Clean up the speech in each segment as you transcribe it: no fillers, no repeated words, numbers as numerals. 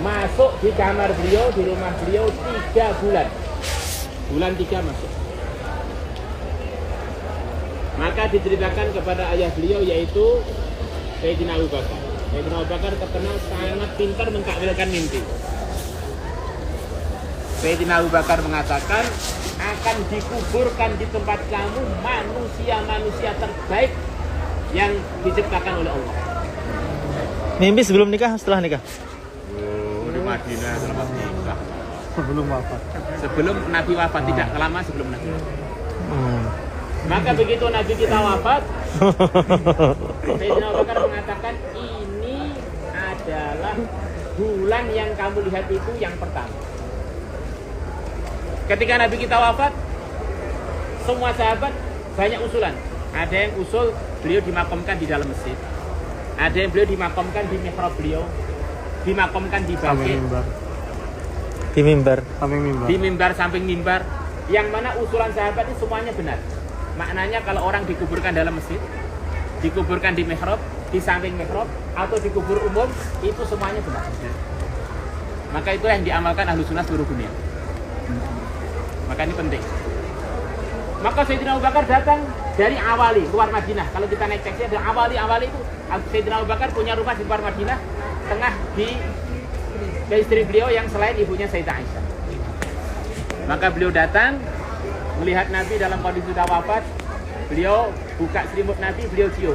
masuk di kamar beliau, di rumah beliau 3 bulan. Bulan 3 masuk. Maka diceritakan kepada ayah beliau yaitu Sayyidina Abu Bakar. Sayyidina Abu Bakar terkenal sangat pintar mentakwilkan mimpi. Sayyidina Abu Bakar mengatakan akan dikuburkan di tempat kamu manusia-manusia terbaik yang diciptakan oleh Allah. Mimpi sebelum nikah, setelah nikah? Di Madinah selepas nikah. Sebelum wafat. Sebelum Nabi wafat, tidak lama sebelum Nabi. Maka begitu Nabi kita wafat, Sayyidina Abu Bakar mengatakan ini adalah bulan yang kamu lihat itu yang pertama. Ketika Nabi kita wafat, semua sahabat banyak usulan. Ada yang usul beliau dimakamkan di dalam masjid. Ada yang beliau dimakamkan di mihrab beliau, dimakamkan di baqi', di mimbar, di mimbar samping mimbar. Yang mana usulan sahabat itu semuanya benar. Maknanya kalau orang dikuburkan dalam masjid, dikuburkan di mihrab, di samping mihrab, atau dikubur umum, itu semuanya benar. Maka itu yang diamalkan ahlu sunnah seluruh dunia. Maka ini penting. Maka Sayyidina Abu Bakar datang dari Awali, luar Madinah. Kalau kita naik taksi ada Awali itu Sayyidina Abu Bakar punya rumah di luar Madinah, tengah di istri beliau yang selain ibunya Sayyidah Aisyah. Maka beliau datang melihat Nabi dalam kondisi sudah wafat. Beliau buka selimut Nabi, beliau cium.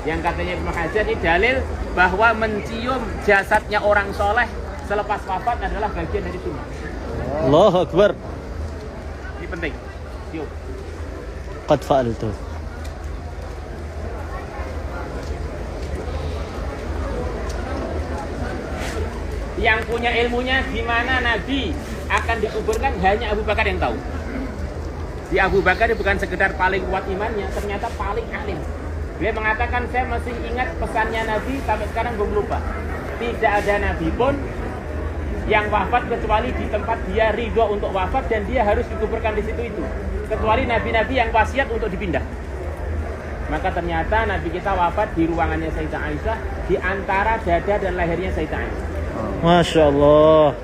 Yang katanya Ibnu Hajar ini dalil bahwa mencium jasadnya orang soleh selepas wafat adalah bagian dari sunnah. Allahu Akbar. Ini penting. Cium. Qad fa'altu. Yang punya ilmunya di mana Nabi akan dikuburkan hanya Abu Bakar yang tahu. Di Abu Bakar bukan sekedar paling kuat imannya, ternyata paling alim. Dia mengatakan saya masih ingat pesannya Nabi sampai sekarang belum lupa. Tidak ada Nabi pun yang wafat kecuali di tempat dia ridho untuk wafat dan dia harus dikuburkan di situ itu. Kecuali nabi-nabi yang wasiat untuk dipindah. Maka ternyata Nabi kita wafat di ruangannya Sayyidah Aisyah, di antara dada dan lehernya Sayyidah Aisyah. Masya Allah.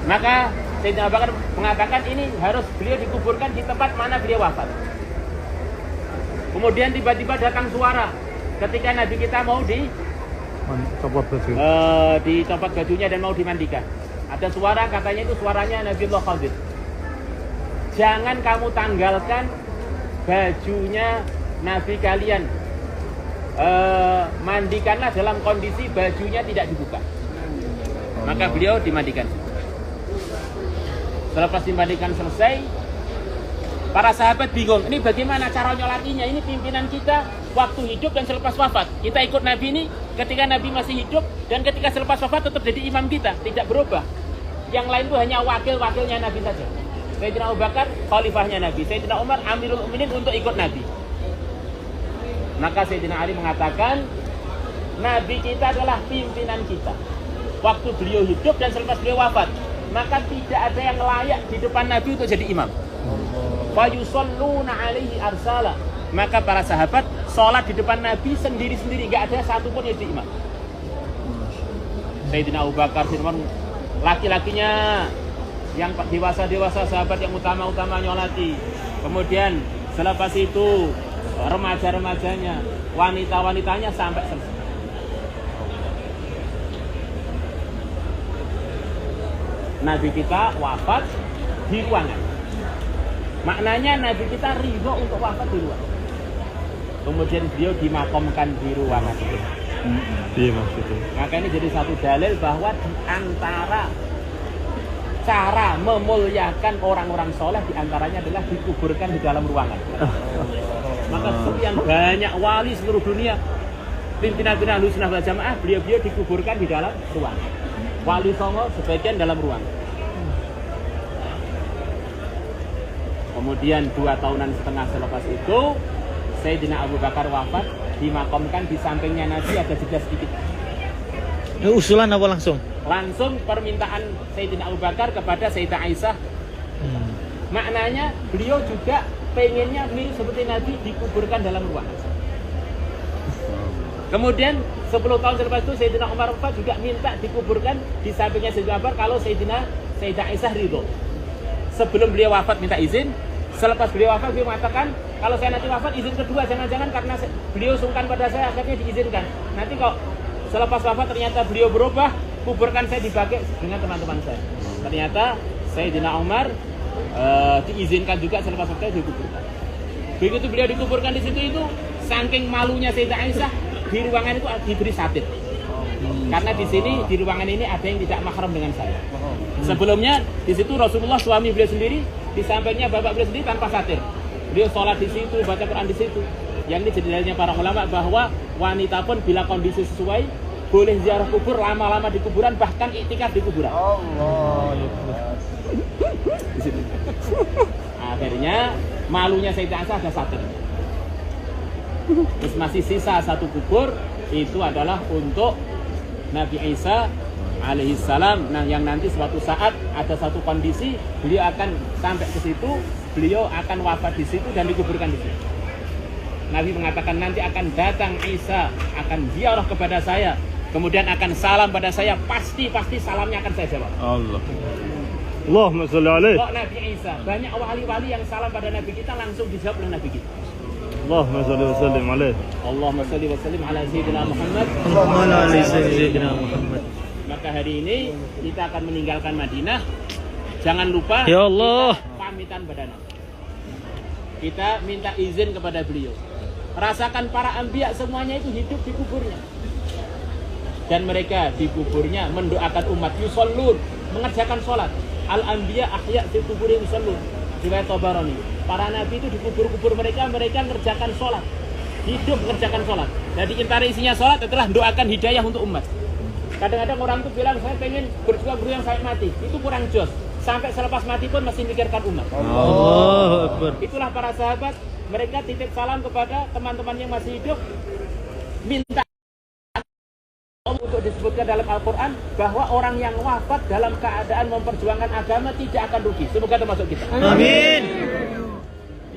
Maka Sayyidina Abu Bakar mengatakan ini harus beliau dikuburkan di tempat mana beliau wafat. Kemudian tiba-tiba datang suara ketika Nabi kita mau dicopot bajunya dan mau dimandikan. Ada suara, katanya itu suaranya Nabiullah Khadir. Jangan kamu tanggalkan bajunya Nabi kalian. Mandikanlah dalam kondisi bajunya tidak dibuka. Maka beliau dimandikan. Selepas dimandikan selesai, para sahabat bingung, ini bagaimana cara nyolatinya? Ini pimpinan kita waktu hidup dan selepas wafat. Kita ikut Nabi ini ketika Nabi masih hidup dan ketika selepas wafat tetap jadi imam kita, tidak berubah. Yang lain itu hanya wakil-wakilnya Nabi saja. Sayyidina Abu Bakar khalifahnya Nabi, Sayyidina Umar Amirul Mukminin untuk ikut Nabi. Maka Sayyidina Ali mengatakan, Nabi kita adalah pimpinan kita waktu beliau hidup dan selepas beliau wafat. Maka tidak ada yang layak di depan Nabi untuk jadi imam. Fa yusalluna alaihi arsala. Maka para sahabat sholat di depan Nabi sendiri-sendiri, enggak ada satupun yang jadi imam. Sayyidina Abu Bakar, Sayyidina Umar, laki-lakinya yang dewasa-dewasa sahabat yang utama-utama nyolati. Kemudian selepas itu remaja-remajanya, wanita-wanitanya sampai selesai. Nabi kita wafat di ruangan. Maknanya Nabi kita ridho untuk wafat di ruangan. Kemudian beliau dimakamkan di ruangan itu. Iya maksudnya. Maka ini jadi satu dalil bahwa di antara cara memuliakan orang-orang soleh di antaranya adalah dikuburkan di dalam ruangan. Maka sekian banyak wali seluruh dunia, pimpinan-pimpinan Ahlus Sunnah wal Jamaah, beliau-beliau dikuburkan di dalam ruangan. Wali Songo sebagian dalam ruang. Kemudian 2,5 tahun selepas itu Sayyidina Abu Bakar wafat, dimakamkan di sampingnya Nabi ada jeda sedikit. Ini usulan apa langsung? Langsung permintaan Sayyidina Abu Bakar kepada Sayyidah Aisyah Maknanya beliau juga pengennya mirip seperti Nabi, dikuburkan dalam ruangan. Kemudian 10 tahun selepas itu Sayyidina Umar juga minta dikuburkan di sampingnya Sayyidina Umar kalau Sayyidah Aisyah ridho. Sebelum beliau wafat minta izin, selepas beliau wafat beliau mengatakan kalau saya nanti wafat izin kedua jangan-jangan karena beliau sungkan pada saya akhirnya diizinkan. Nanti kok selepas wafat ternyata beliau berubah, kuburkan saya dipakai dengan teman-teman saya. Ternyata Sayyidina Umar diizinkan juga selepas wafat dikuburkan. Begitu beliau dikuburkan di situ itu saking malunya Sayyidah Aisyah, di ruangan itu diberi satir. Karena di sini di ruangan ini ada yang tidak mahram dengan saya. Sebelumnya di situ Rasulullah suami beliau sendiri, di sampingnya bapak beliau sendiri tanpa satir. Beliau sholat di situ, baca Quran di situ. Yang ini jadi dalilnya para ulama bahwa wanita pun bila kondisi sesuai boleh ziarah kubur, lama-lama di kuburan, bahkan iktikaf di kuburan. Allah. Di situ. Akhirnya malunya Sayyidah Aisyah ada satir. Terus masih sisa satu kubur, itu adalah untuk Nabi Isa alaihissalam. Nah, yang nanti suatu saat ada satu kondisi beliau akan sampai ke situ, beliau akan wafat di situ dan dikuburkan di situ. Nabi mengatakan nanti akan datang Isa, akan ziarah kepada saya, kemudian akan salam pada saya, pasti salamnya akan saya jawab. Allahumma sholli alaihi. Kok Nabi Isa, banyak wali-wali yang salam pada Nabi kita langsung dijawab oleh Nabi kita. Allahumma sholli wa sallim alaihi. Allahumma sholli wa sallim ala sayyidina Muhammad. Allahumma ala sayyidina Muhammad. Maka hari ini kita akan meninggalkan Madinah. Jangan lupa Ya Allah, kita pamitan pada Nabi. Kita minta izin kepada beliau. Rasakan para anbiya semuanya itu hidup di kuburnya. Dan mereka di kuburnya mendoakan umat, yusallun, mengerjakan sholat. Al-anbiya ahya fi kuburihim yusallun. Riwayat Tabarani. Para nabi itu di kubur-kubur mereka ngerjakan sholat, hidup mengerjakan sholat. Jadi antara isinya sholat adalah doakan hidayah untuk umat. Kadang-kadang orang tuh bilang saya pengen berjuang sampai mati, itu kurang jos. Sampai selepas mati pun masih mikirkan umat. Allahu Akbar. Itulah para sahabat, mereka titip salam kepada teman-teman yang masih hidup, minta untuk disebutkan dalam Al-Quran bahwa orang yang wafat dalam keadaan memperjuangkan agama tidak akan rugi. Semoga termasuk kita. Amin.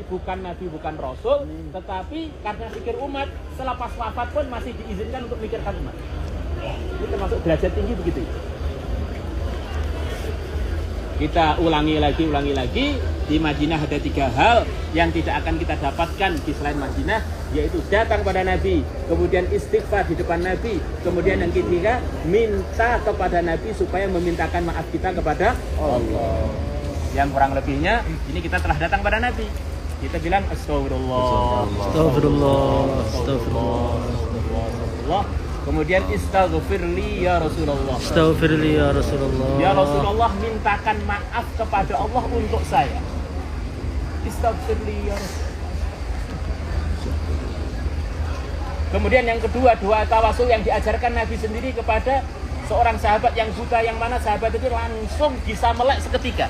Bukan Nabi, bukan Rasul, tetapi karena pikir umat, selepas wafat pun masih diizinkan untuk mikirkan umat. Ini termasuk derajat tinggi begitu. Kita ulangi lagi. Di Madinah ada 3 hal yang tidak akan kita dapatkan di selain Madinah, yaitu datang pada Nabi, kemudian istighfar di depan Nabi, kemudian yang ketiga minta kepada Nabi supaya memintakan maaf kita kepada Allah. Yang kurang lebihnya ini kita telah datang pada Nabi. Kita bilang astagfirullah. Kemudian istaghfirli ya Rasulullah. Astaghfirli ya Rasulullah. Ya Rasulullah, mintakan maaf kepada Allah untuk saya. Istaghfirli ya Rasulullah. Kemudian yang kedua, doa tawasul yang diajarkan Nabi sendiri kepada seorang sahabat yang buta, yang mana sahabat itu langsung bisa melek seketika.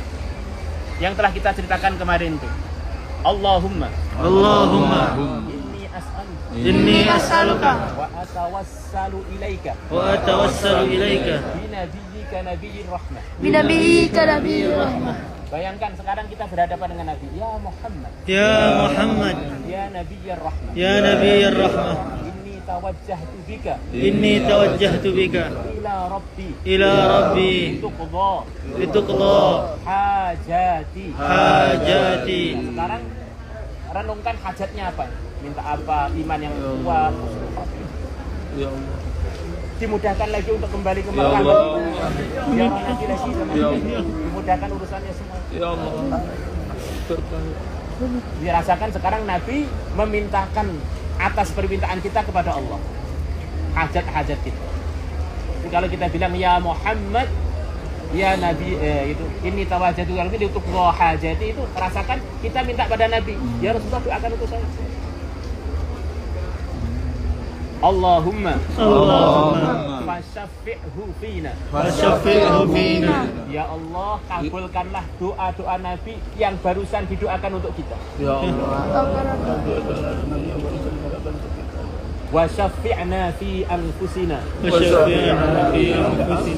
Yang telah kita ceritakan kemarin itu. Allahumma inni as'aluka wa atawassalu ilaika binabiyyika nabiyyir rahmah. Bayangkan sekarang kita berhadapan dengan Nabi. Ya Muhammad, ya Nabiyyir rahmah, inni tawajjahtu bika ila rabbi lituqda hajati. Sekarang renungkan hajatnya apa? Minta apa? Iman yang kuat. Ya Allah. Dimudahkan lagi untuk kembali ke Mekah. Biar nanti lagi sama dimudahkan urusannya semua. Ya Allah. Dirasakan sekarang Nabi memintakan atas permintaan kita kepada Allah hajat-hajat kita. Jadi kalau kita bilang ya Muhammad, ya Nabi, itu ini tawajjahtu qalbi untuk hajati, itu rasakan kita minta pada Nabi, ya Rasulullah doakan untuk saya. Allahumma fasyafi'hu fina. Ya Allah, kabulkanlah doa-doa Nabi yang barusan didoakan untuk kita. Ya Allah. Wa syafi'na fi anfusina.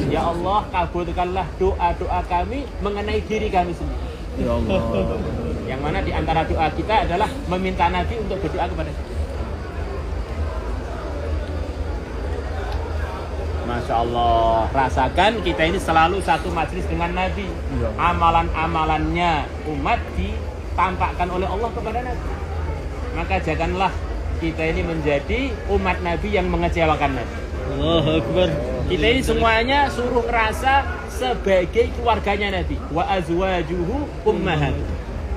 Ya Allah, kabulkanlah doa-doa kami mengenai diri kami sendiri. Ya Allah. Yang mana di antara doa kita adalah meminta Nabi untuk berdoa kepada kita. Masya Allah, rasakan kita ini selalu satu majelis dengan Nabi. Amalan-amalannya umat ditampakkan oleh Allah kepada Nabi. Maka janganlah kita ini menjadi umat Nabi yang mengecewakan Nabi. Allahu Akbar. Kita ini semuanya suruh ngerasa sebagai keluarganya Nabi. Wa azwajuhu ummahat.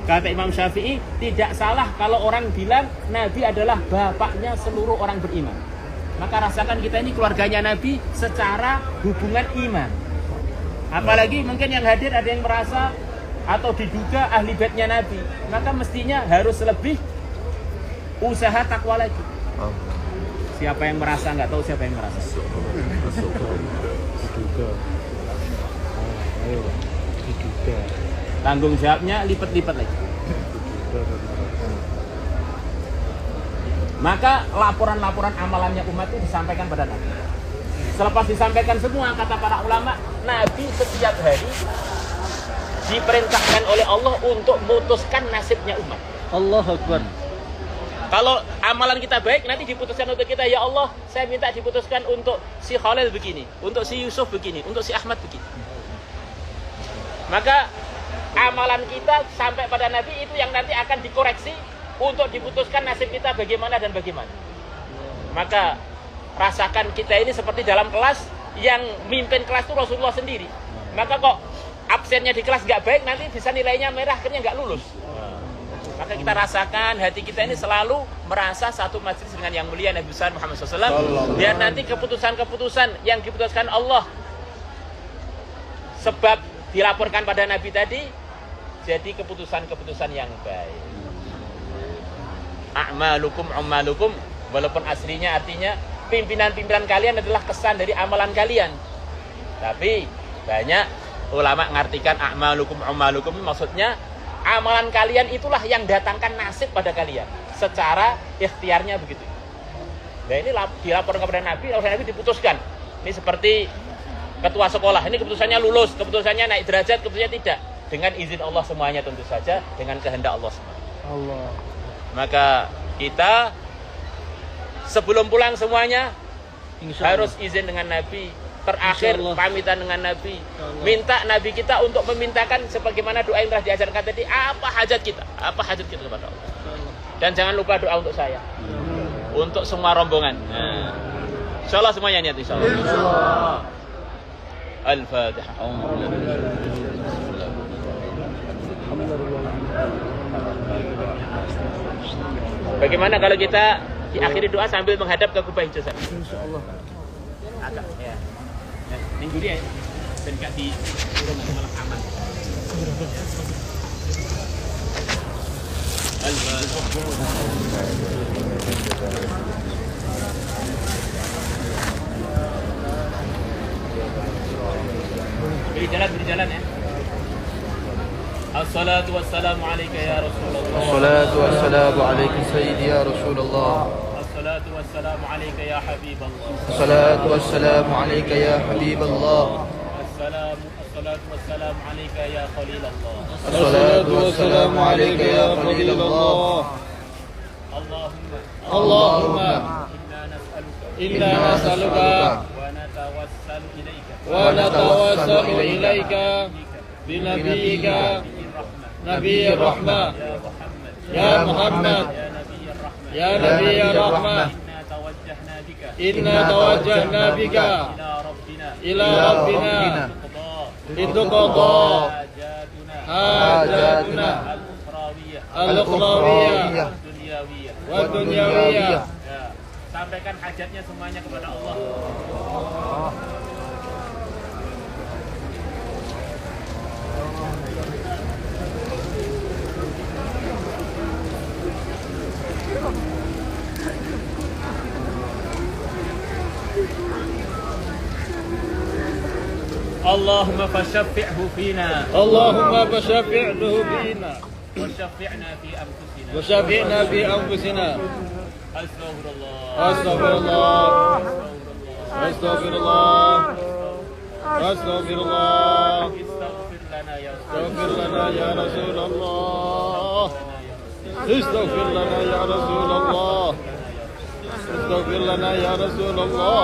Kata Imam Syafi'i, tidak salah kalau orang bilang Nabi adalah bapaknya seluruh orang beriman. Maka rasakan kita ini keluarganya Nabi secara hubungan iman. Apalagi mungkin yang hadir ada yang merasa atau diduga ahli baitnya Nabi. Maka mestinya harus lebih usaha takwa lagi. Siapa yang merasa, nggak tahu siapa yang merasa. Diduga. Tanggung jawabnya lipat-lipat lagi. Maka laporan-laporan amalannya umat itu disampaikan pada Nabi. Selepas disampaikan semua, kata para ulama, Nabi setiap hari diperintahkan oleh Allah untuk memutuskan nasibnya umat. Allahu Akbar. Kalau amalan kita baik, nanti diputuskan untuk kita, ya Allah, saya minta diputuskan untuk si Khalil begini, untuk si Yusuf begini, untuk si Ahmad begini. Maka amalan kita sampai pada Nabi itu yang nanti akan dikoreksi untuk diputuskan nasib kita bagaimana dan bagaimana. Maka rasakan kita ini seperti dalam kelas, yang mimpin kelas itu Rasulullah sendiri. Maka kok absennya di kelas nggak baik, nanti bisa nilainya merah, akhirnya nggak lulus. Maka kita rasakan hati kita ini selalu merasa satu majelis dengan yang mulia Nabi besar Muhammad SAW. Biar nanti keputusan-keputusan yang diputuskan Allah sebab dilaporkan pada Nabi tadi jadi keputusan-keputusan yang baik. A'malukum ummalukum, walaupun aslinya artinya pimpinan-pimpinan kalian adalah kesan dari amalan kalian. Tapi banyak ulama mengartikan a'malukum ummalukum maksudnya amalan kalian itulah yang datangkan nasib pada kalian secara ikhtiarnya begitu. Nah ini dilaporkan kepada Nabi, oleh Nabi diputuskan. Ini seperti ketua sekolah, ini keputusannya lulus, keputusannya naik derajat, keputusannya tidak. Dengan izin Allah semuanya tentu saja, dengan kehendak Allah semuanya. Allah. Maka kita sebelum pulang semuanya harus izin dengan Nabi. Terakhir pamitan dengan Nabi. Minta Nabi kita untuk memintakan sebagaimana doa yang telah diajarkan tadi. Apa hajat kita? Apa hajat kita kepada Allah? Dan jangan lupa doa untuk saya. Untuk semua rombongan. Nah, insyaallah semuanya niat insyaallah. Al-Fatihah. Bagaimana kalau kita diakhiri doa sambil menghadap ke kubah hijau sana? Insyaallah. Agak ya. Minggu dia dan gak di malah aman. Beri jalan ya. Assalatu wassalamu alayka ya Rasulullah. Assalatu wassalamu alayka sayyidi ya Rasulullah. Assalatu wassalamu alayka ya Habiballah. Assalatu wassalamu alayka ya Habiballah. Assalatu wassalamu alayka ya Khalilallah. Assalatu wassalamu alayka ya Khalilallah. Allahumma Inna nas'aluka wa natawassalu ilayka binabiyika Nabiyyir Rahmah Ya Muhammad Ya Nabiyyir Rahmah Inna tawajjahna bika ila Rabbina lituqadha hajatuna al-ukhrawiyah wa dunyawiyah. Sampaikan hajatnya semuanya kepada Allah. Allahumma fashaffi'hu fina. Allahumma fashaffi'hu fina Washaffi'na fi anfusina. washafi'na fi anfusina. Astaghfirullah. Astaghfirullah Astaghfirullah Astaghfirullah Istaghfir lana ya استغفر لنا يا رسول الله استغفر لنا يا رسول الله استغفر لنا يا رسول الله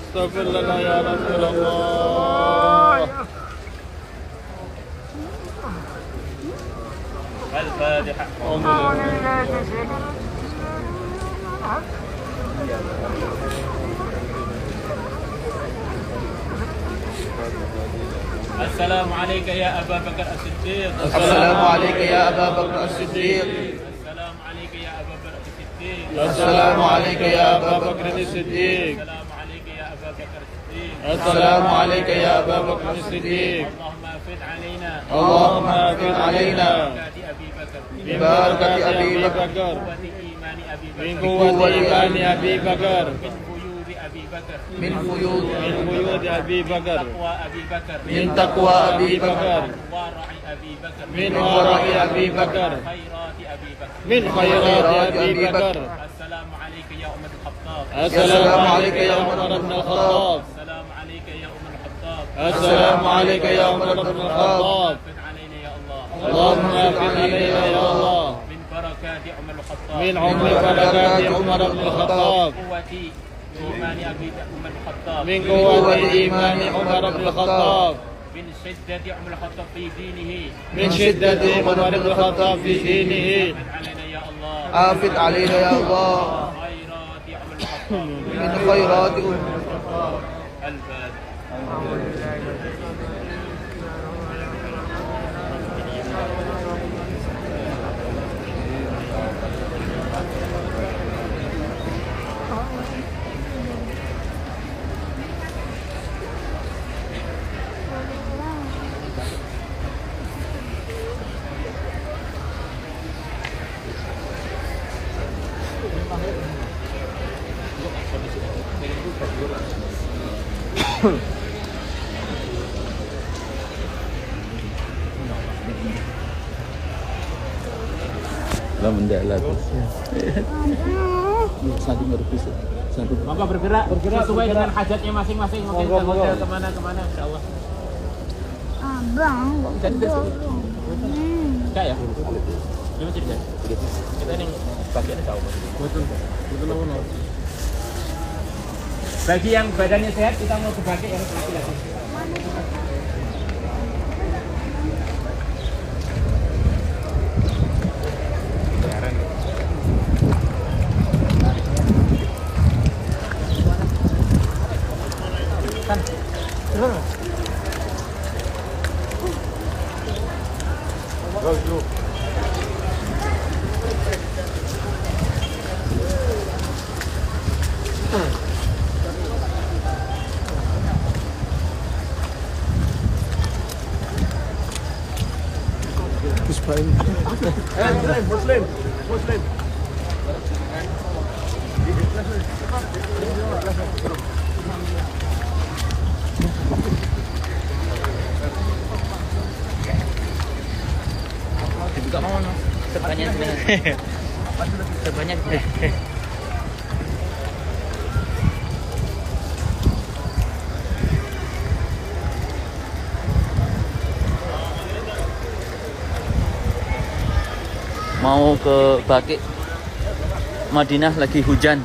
استغفر لنا يا رسول الله الفاتحة. السلام عليك يا أبا بكر الصديق. السلام عليك يا أبا بكر الصديق. السلام عليك يا أبا بكر الصديق. السلام عليك يا أبا بكر الصديق. السلام عليك يا أبا بكر السلام عليك يا أبا بكر الصديق. الصديق. اللهم أفد علينا اللهم أفد علينا بركات أبي بكر ببركة أبي بكر قوة إيمان أبي من بكر قوة إيمان أبي بكر من بيوت أبي بكر من فيوض من بيوت أبي بكر تقوى أبي بكر من تقوى أبي بكر ورع أبي بكر من ورع أبي بكر خيرات أبي بكر من خيرات أبي بكر. السلام عليك يا أمة الخطاب. السلام عليك يا عمر بن الخطاب. السلام عليك يا أم الخطاب. السلام عليك يا عمر بن الخطاب. أفد علينا يا الله اللهم أفد علينا يا الله من بركات عمر الخطاب من عمر بركات عمر بن الخطاب قوة إيمان أبي عمر الخطاب من قوة إيمان عمر بن الخطاب من شدة عمر الخطاب في دينه من شدة عمر بن الخطاب في دينه. أفد علينا يا الله آفد علينا يا الله خيرات عمر الخطاب من خيرات الفاتحة. Lah mendalat. Satu ngerti satu. Maka bergerak sesuai dengan hajatnya masing-masing. Mungkin ke hotel kemana-kemana, insyaallah. Abang, Enggak ya? Cuma cerita. Kita yang bagian tahu. Betul. Bagi yang badannya sehat, kita mau ke bagi yang laki-laki. Dibuka mau no? Sebanyak sebanyak. Mau ke Baqi Madinah, lagi hujan.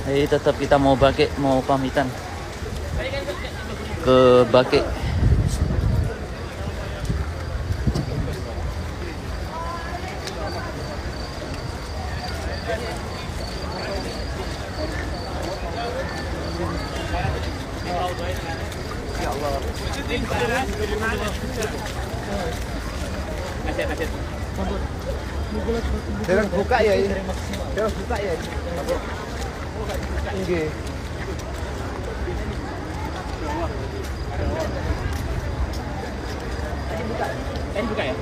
Jadi tetap kita mau Baqi, mau pamitan ke Baqi. Dereng buka ya ini. Dereng buka ya ini. Nggih. Ini buka ya?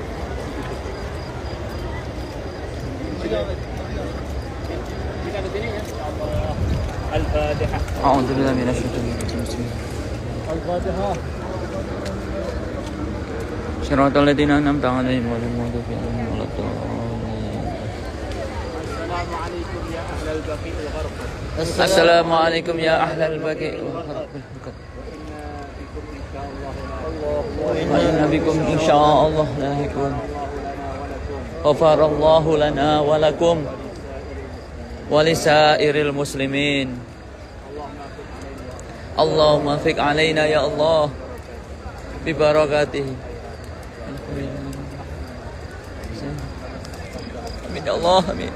Kita ke sini ya. Allah. Al-Fatihah. A'udzubillahi minasyaitonir rajim. Al-Fatihah. Shiratal ladzina an'amta 'alaihim ghairil maghdubi 'alaihim waladdallin. Assalamualaikum ya ahlal baqi al-gharqad. Assalamualaikum ya ahlal Baqi wal Gharqad. wa inna bikum insyaallah lahiqun. Ghafarallahu lana wa lakum wa lisairil muslimin. Allahumma fiq alaina ya Allah bi barakatihi. Amin ya Allah, amin.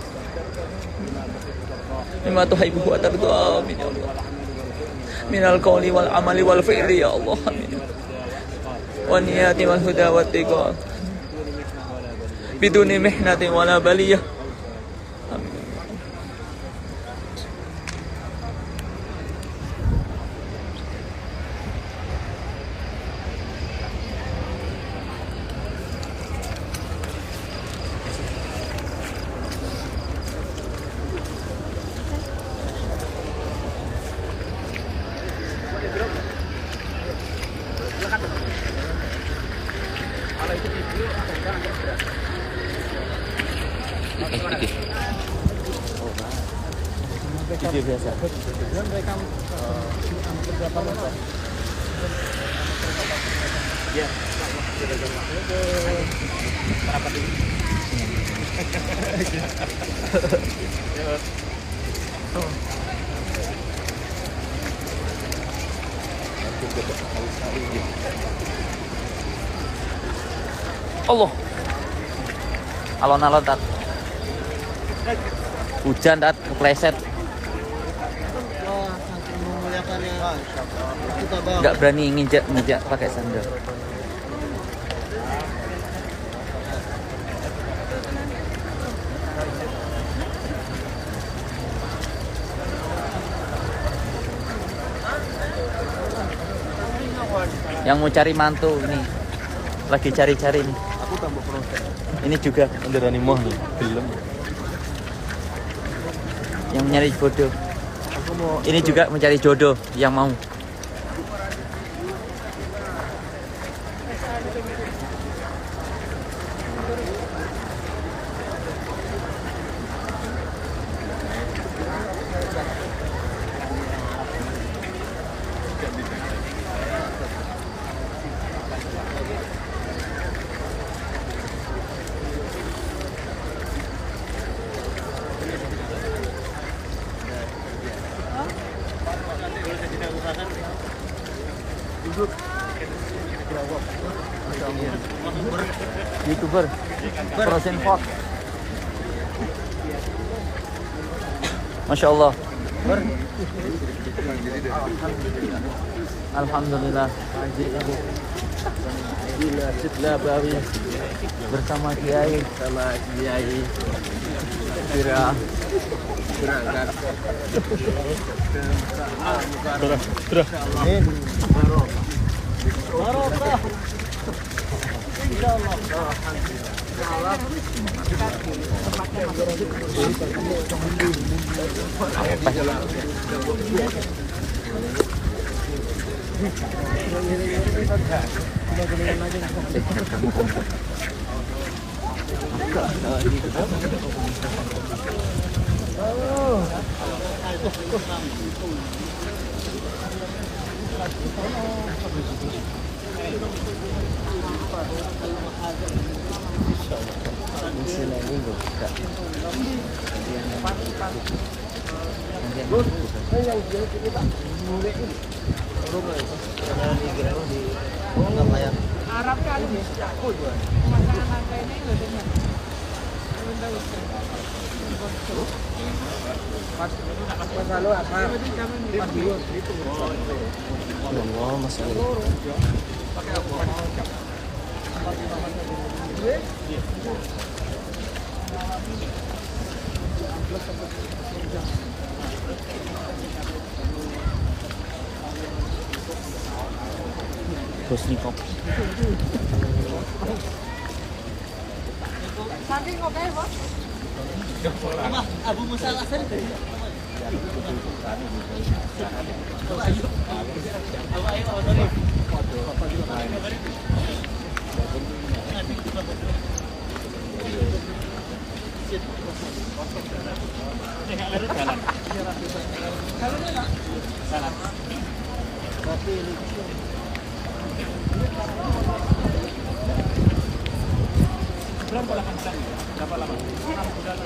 Mimma tuhibbu wa tarda, amin ya Allah. Minal qawli wal amali wal fi'li ya Allah, amin. Wa niyati wal huda wat tiqa. Biduni mihnatin wala baliyah. Amin. Video biasa. Allah. Alon-alon tat. Hujan tat kepleset. Nggak berani nginjak pakai sandal. Yang mau cari mantu ini lagi cari-cari nih. Aku tambah proses. Ini juga Underani mah nih, film. yang mencari jodoh. Aku mau Ini juga mencari jodoh yang mau. YouTuber frozen food. Masya Allah. Alhamdulillah. Bawi bersama Kiai Kira berangkat. Bosnikov. Saking oke, Bos. Abu Musa Al-Asari. Salam. bulan atau 8 bulan? Berapa lama? 6 bulan.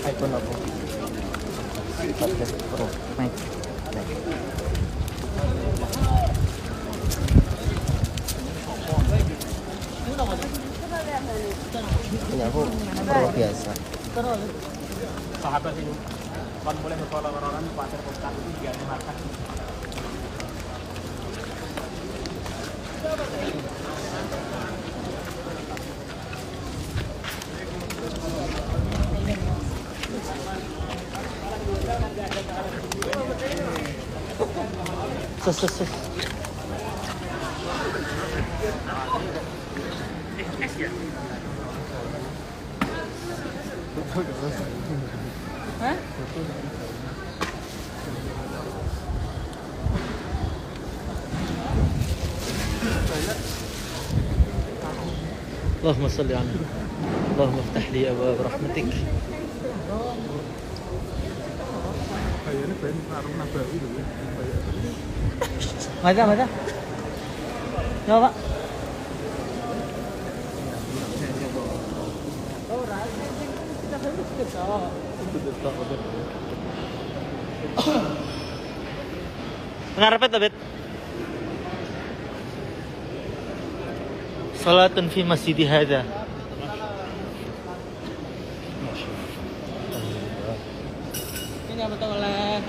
iPhone apa? 14 Pro Max. Punya aku Pro biasa. Sahabat ini kan mulai berfollow orang pasar podcast itu dia makan. Sus. Hah? اللهم صل على النبي اللهم افتح لي أبواب رحمتك. Mata. Ya, Pak. Ngarepet abet. Salatun fi masjidi hadza. Ini apa tahu lah.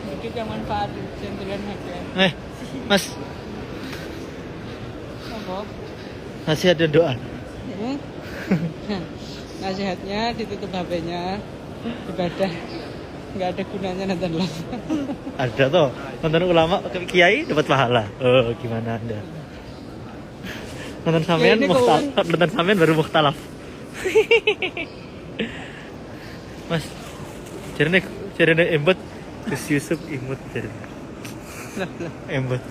Mungkin yang manfaat sentuhan aja. Mas, Apa? nasihat dan doa. Nasihatnya ditutup HP-nya, ibadah nggak ada gunanya nonton live. Ada toh, nonton ulama kiai dapat pahala. Oh, gimana Anda? Nonton sampean Ya, ini nonton sampean baru mukhtalaf. Mas, jarene embut Gus Yusuf imut jarene. Embut.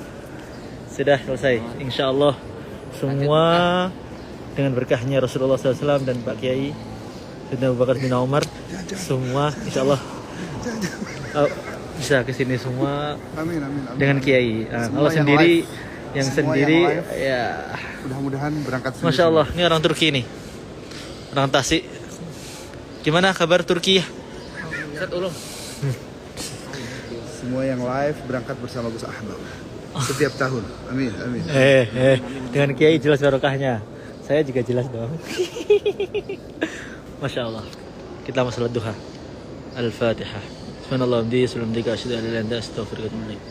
Sudah selesai. Insyaallah semua dengan berkahnya Rasulullah SAW dan Pak Kiai dan Abu Bakar bin Umar, semua insyaallah bisa kesini semua. Amin. Dengan Kiai. Allah yang sendiri live. yang Semua sendiri yang live. ya. Mudah-mudahan berangkat sendiri. Masya Allah, ini orang Turki nih, orang Tasik. Gimana kabar Turki? Semua yang live berangkat bersama Gus Ahmad setiap tahun. Amin. Dengan Kiai jelas barokahnya. Saya juga jelas dong. Masya Allah. Kita masalah duha. Al-Fatihah. Subhanallah, hamdi, salam, asyhadu an la ilaha illa anta, astaghfiruka wa atubu ilaik.